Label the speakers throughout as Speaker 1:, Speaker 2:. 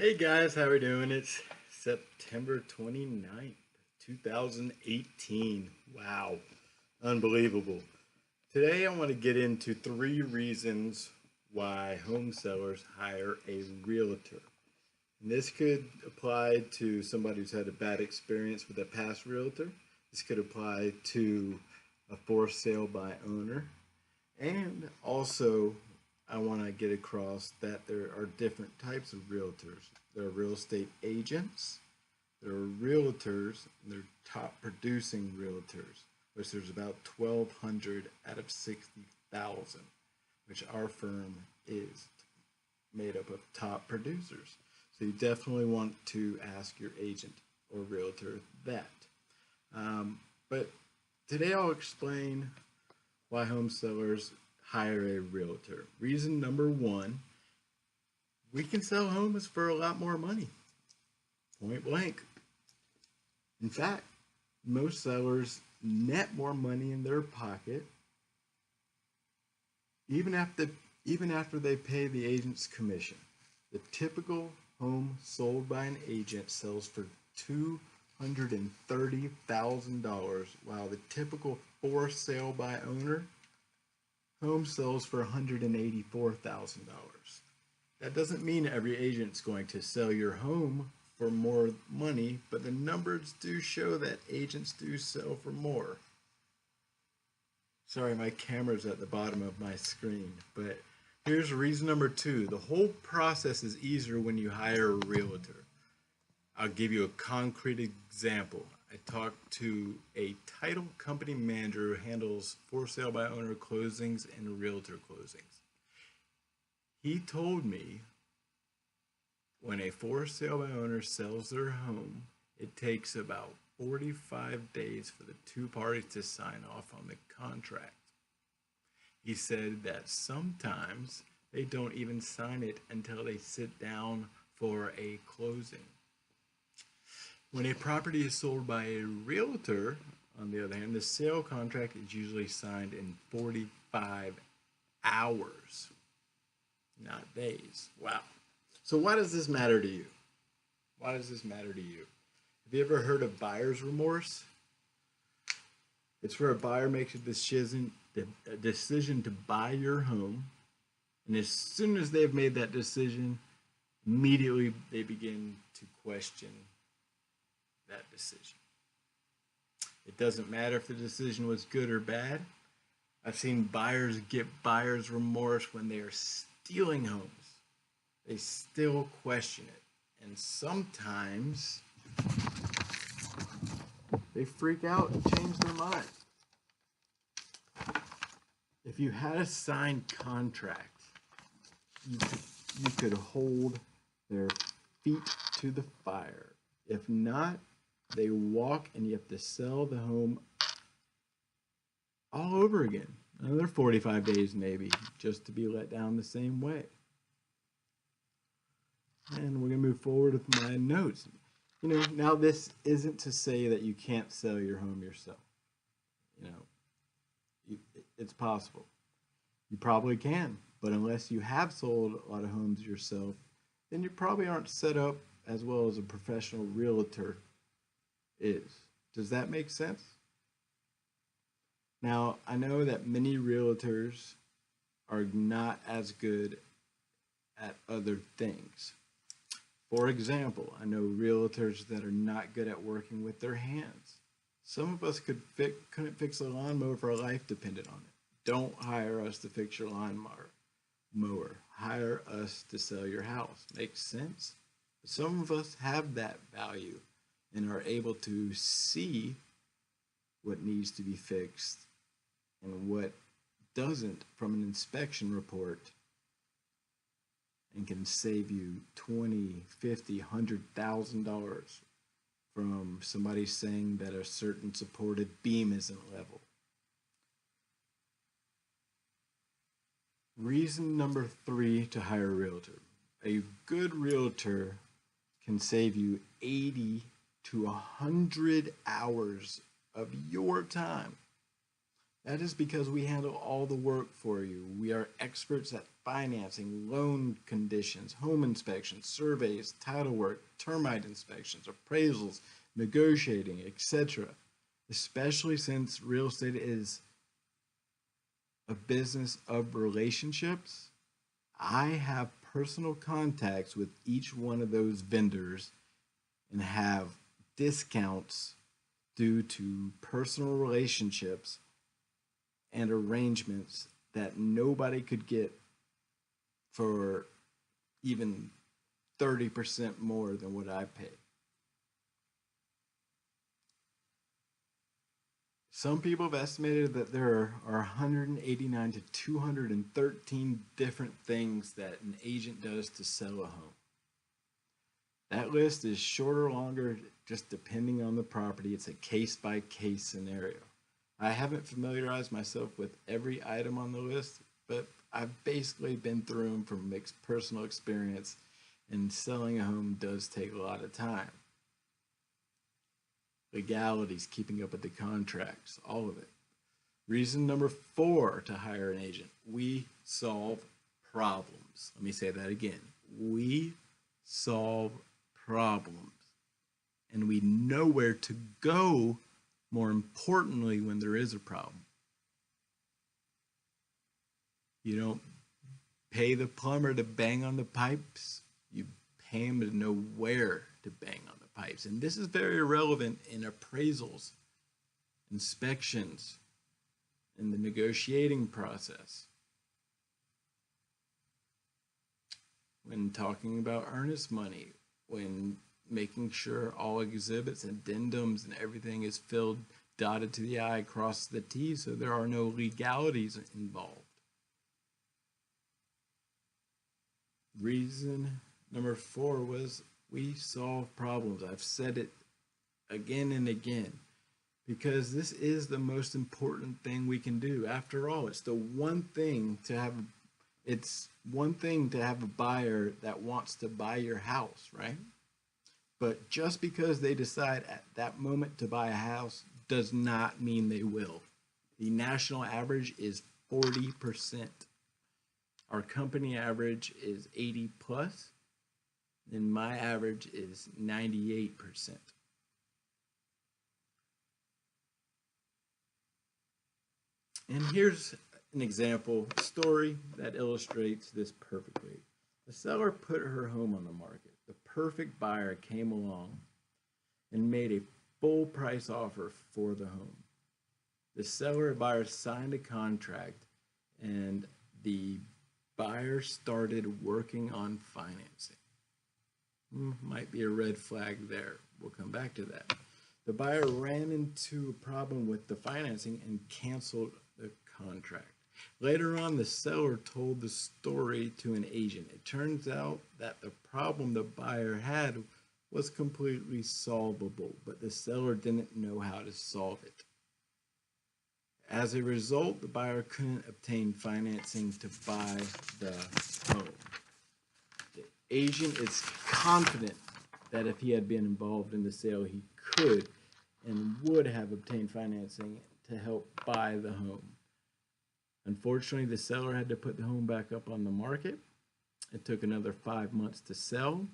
Speaker 1: Hey guys, how we doing? It's September 29th, 2018. Wow, unbelievable. Today I want to get into 3 reasons why home sellers hire a realtor. And this could apply to somebody who's had a bad experience with a past realtor. This could apply to a for sale by owner. And also, I want to get across that there are different types of realtors. There are real estate agents, there are realtors, and there are top producing realtors, which there's about 1,200 out of 60,000, which our firm is made up of top producers. So you definitely want to ask your agent or realtor that. But today I'll explain why home sellers hire a realtor. Reason number 1, we can sell homes for a lot more money. Point blank. In fact, most sellers net more money in their pocket even after they pay the agent's commission. The typical home sold by an agent sells for $230,000, while the typical for sale by owner home sells for $184,000. That doesn't mean every agent's going to sell your home for more money, but the numbers do show that agents do sell for more. Sorry, my camera's at the bottom of my screen, but here's reason number 2. The whole process is easier when you hire a realtor. I'll give you a concrete example. I talked to a title company manager who handles for sale by owner closings and realtor closings. He told me when a for sale by owner sells their home, it takes about 45 days for the 2 parties to sign off on the contract. He said that sometimes they don't even sign it until they sit down for a closing. When a property is sold by a realtor, on the other hand, the sale contract is usually signed in 45 hours, not days. Wow. So why does this matter to you? Why does this matter to you? Have you ever heard of buyer's remorse? It's where a buyer makes a decision to buy your home, and as soon as they've made that decision, immediately they begin to question that decision. It doesn't matter if the decision was good or bad. I've seen buyers get buyer's remorse when they are stealing homes. They still question it. And sometimes they freak out and change their mind. If you had a signed contract, you could hold their feet to the fire. If not, they walk and you have to sell the home all over again. Another 45 days maybe, just to be let down the same way. And we're going to move forward with my notes. Now this isn't to say that you can't sell your home yourself. It's possible. You probably can, but unless you have sold a lot of homes yourself, then you probably aren't set up as well as a professional realtor is. Does that make sense? Now, I know that many realtors are not as good at other things. For example, I know realtors that are not good at working with their hands. Some of us couldn't fix a lawnmower if our life depended on it. Don't hire us to fix your lawnmower. Hire us to sell your house. Makes sense? Some of us have that value and are able to see what needs to be fixed and what doesn't from an inspection report, and can save you $20, $50, $100,000 from somebody saying that a certain supported beam isn't level. Reason number 3 to hire a realtor. A good realtor can save you 80 to 100 hours of your time. That is because we handle all the work for you. We are experts at financing, loan conditions, home inspections, surveys, title work, termite inspections, appraisals, negotiating, etc. Especially since real estate is a business of relationships, I have personal contacts with each one of those vendors and have discounts due to personal relationships and arrangements that nobody could get for even 30% more than what I pay. Some people have estimated that there are 189 to 213 different things that an agent does to sell a home. That list is shorter or longer just depending on the property. It's a case by case scenario. I haven't familiarized myself with every item on the list, but I've basically been through them from mixed personal experience, and selling a home does take a lot of time. Legalities, keeping up with the contracts, all of it. Reason number 4 to hire an agent: we solve problems. Let me say that again. We solve problems. And we know where to go, more importantly, when there is a problem. You don't pay the plumber to bang on the pipes, you pay him to know where to bang on the pipes. And this is very relevant in appraisals, inspections, in the negotiating process. When talking about earnest money, when making sure all exhibits, addendums, and everything is filled, dotted to the I, crossed to the T, so there are no legalities involved. Reason number 4 was we solve problems. I've said it again and again because this is the most important thing we can do. After all, it's one thing to have a buyer that wants to buy your house, right? But just because they decide at that moment to buy a house does not mean they will. The national average is 40%. Our company average is 80 plus, and my average is 98%. And here's an example story that illustrates this perfectly. The seller put her home on the market. The perfect buyer came along and made a full price offer for the home. The seller and buyer signed a contract, and the buyer started working on financing. Might be a red flag there. We'll come back to that. The buyer ran into a problem with the financing and canceled the contract. Later on, the seller told the story to an agent. It turns out that the problem the buyer had was completely solvable, but the seller didn't know how to solve it. As a result, the buyer couldn't obtain financing to buy the home. The agent is confident that if he had been involved in the sale, he could and would have obtained financing to help buy the home. Unfortunately, the seller had to put the home back up on the market. It took another 5 months to sell.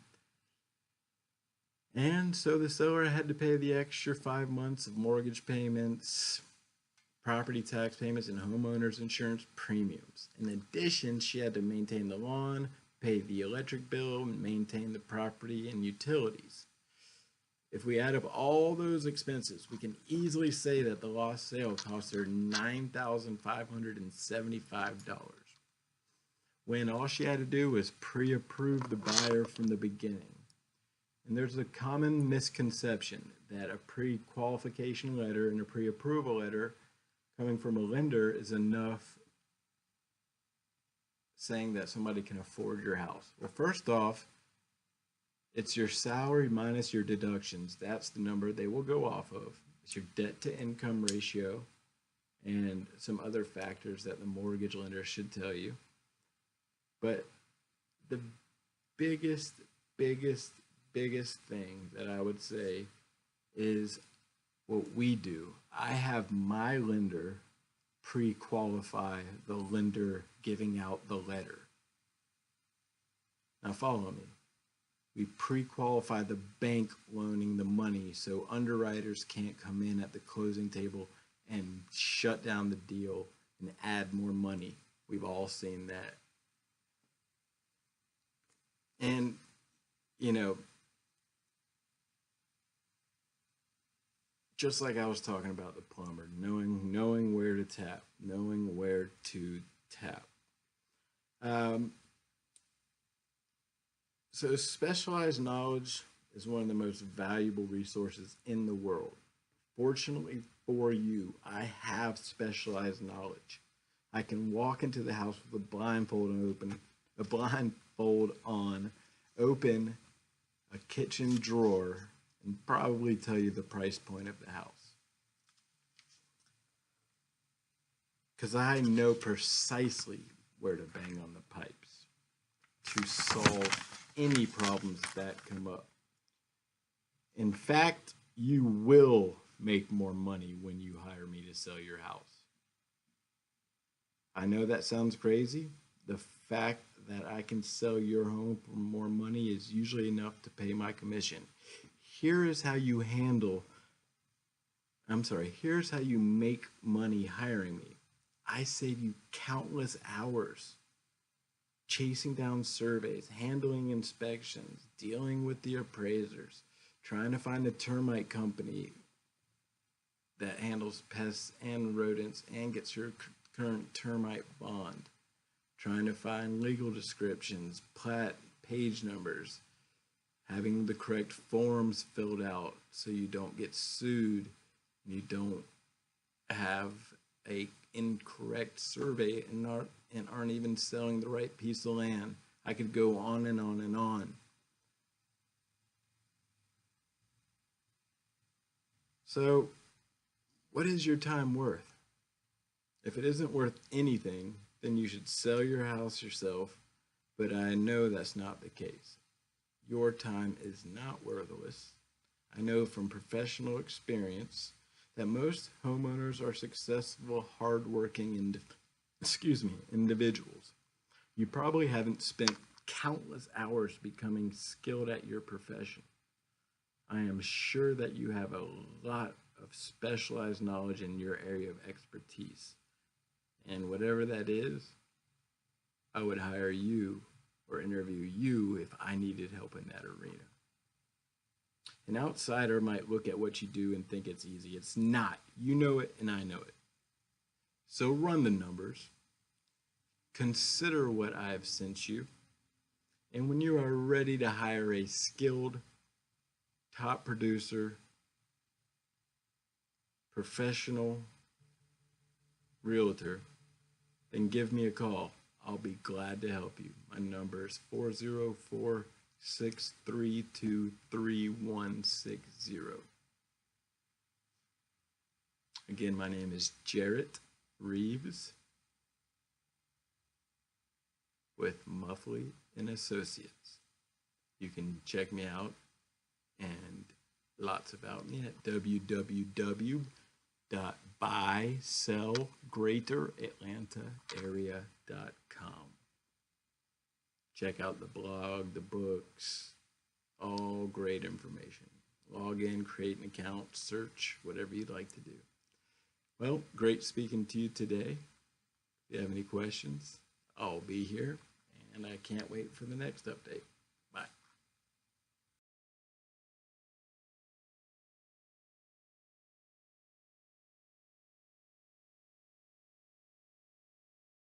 Speaker 1: And so the seller had to pay the extra 5 months of mortgage payments, property tax payments, and homeowners insurance premiums. In addition, she had to maintain the lawn, pay the electric bill, and maintain the property and utilities. If we add up all those expenses, we can easily say that the lost sale cost her $9,575, when all she had to do was pre-approve the buyer from the beginning. And there's a common misconception that a pre-qualification letter and a pre-approval letter coming from a lender is enough saying that somebody can afford your house. Well, first off, it's your salary minus your deductions. That's the number they will go off of. It's your debt to income ratio and some other factors that the mortgage lender should tell you. But the biggest thing that I would say is what we do. I have my lender pre-qualify the lender giving out the letter. Now follow me. We pre-qualify the bank loaning the money so underwriters can't come in at the closing table and shut down the deal and add more money. We've all seen that. And, you know, just like I was talking about the plumber, knowing where to tap, knowing where to tap. So specialized knowledge is one of the most valuable resources in the world. Fortunately for you, I have specialized knowledge. I can walk into the house with a blindfold on, open a kitchen drawer, and probably tell you the price point of the house. Because I know precisely where to bang on the pipes to solve any problems that come up. In fact, you will make more money when you hire me to sell your house. I know that sounds crazy. The fact that I can sell your home for more money is usually enough to pay my commission. Here's how you make money hiring me. I save you countless hours chasing down surveys, handling inspections, dealing with the appraisers, trying to find a termite company that handles pests and rodents and gets your current termite bond, trying to find legal descriptions, plat, page numbers, having the correct forms filled out so you don't get sued and you don't have a incorrect survey and aren't even selling the right piece of land. I could go on and on and on. So, what is your time worth? If it isn't worth anything, then you should sell your house yourself, but I know that's not the case. Your time is not worthless. I know from professional experience that most homeowners are successful, hardworking, individuals. You probably haven't spent countless hours becoming skilled at your profession. I am sure that you have a lot of specialized knowledge in your area of expertise. And whatever that is, I would hire you or interview you if I needed help in that arena. An outsider might look at what you do and think it's easy. It's not. You know it and I know it. So run the numbers. Consider what I have sent you. And when you are ready to hire a skilled, top producer, professional realtor, then give me a call. I'll be glad to help you. My number is 404-632-3160. Again, my name is Jarrett Reeves with Muffley and Associates. You can check me out and lots about me at www.buysellgreateratlantaarea.com. Check out the blog, the books, all great information. Log in, create an account, search, whatever you'd like to do. Well, great speaking to you today. If you have any questions, I'll be here, and I can't wait for the next update.